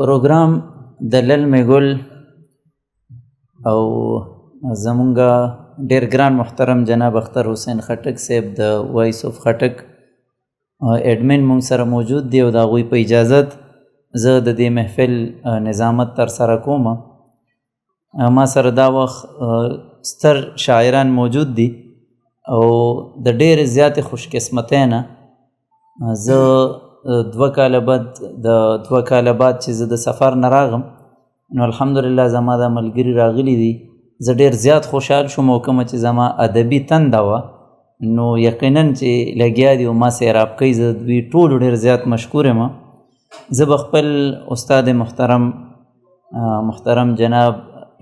پروګرام د للمې ګل او زمونږه ډېر ګران محترم جناب اختر حسین خټک صاحب د وایس آف خټک ایډمن مونږ سره موجود دی او د هغوی په اجازت زه د دې محفل نظامت ترسره کوم. ما سره دا وخت ستر شاعران موجود دي او د ډېرې زیاتې خوشقسمتۍ نه زه دوه کاله بعد چې زه د سفر نه راغم نو الحمدلله زما دا ملګري راغلي دي. زه ډېر زیات خوشحال شوم او کومه چې زما ادبي تنده وه نو یقینا چې لګیا دي او ما سره رابطه زه دوی ټولو ډېر زیات مشکور یم. زه به خپل استاد محترم جناب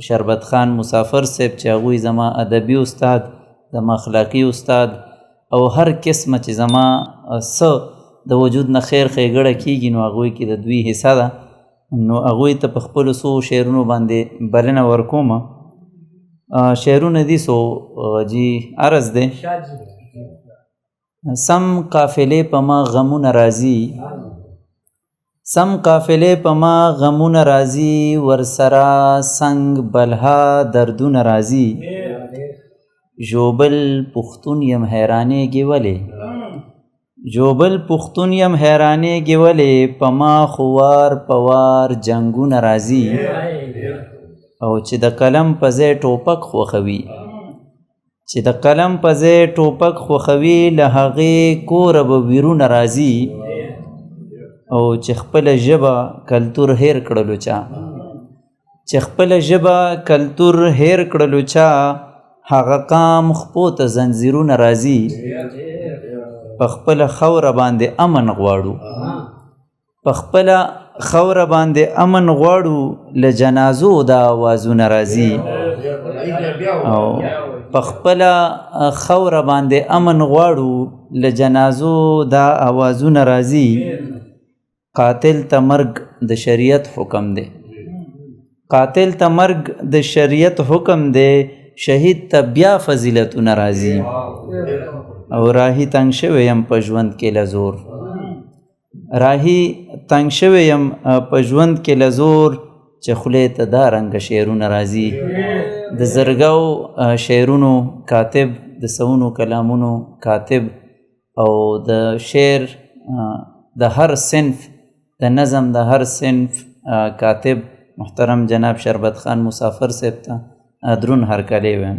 شربت خان مسافر صاحب چې هغوی زما ادبي استاد زما اخلاقي استاد او هر قسمه چې زما څه د وجود نه خیر ښېګړه کېږي نو هغوی کې د دوی حصه ده نو هغوی ته په خپلو څو شعرونو باندې بلنه ورکوم. شعرونه دي سو جی عرض دی سم قافلې په ما غمونه راځي سم قافلې په ما غمونه راځي ورسره سنگ بلها دردونه راځي ژوبل پښتون یم حیرانېږي ولې ژوبل پښتون یم حیرانېږي ولې په ما خو وار په وار جنګونه راځي او چې د قلم په ځای ټوپک خوښوي چې د قلم په ځای ټوپک خوښوي له هغې کوره به ویرونه راځي او چې خپله ژبه کلتور هیر کړلو چا چې خپله ژبه کلتور هیر کړلو چا هغه قام خپو ته زنځیرونه راځي په خپله خوره باندې امن غواړو په خپله خوره باندې امن غواړو له جنازو دا آوازونه راځي او په خپله خوره باندې امن غواړو له جنازو دا آوازونه راځي. قاتل ته مرګ د شریعت حکم دی قاتل ته مرګ د شریعت حکم دی شهید ته بیا فضیلتونه راځي او راهی تنګ شوی یم په ژوند کې له زور راهی تنګ شوی یم په ژوند کې له زور چې خولې ته دا رنګه شعرونه راځي. د زرګو شعرونو کاتب د سونو کلامونو کاتب او د شعر د هر صنف د نظم د هر صنف کاتب محترم جناب شربت خان مسافر صاحب ته درون هرکلی ویم.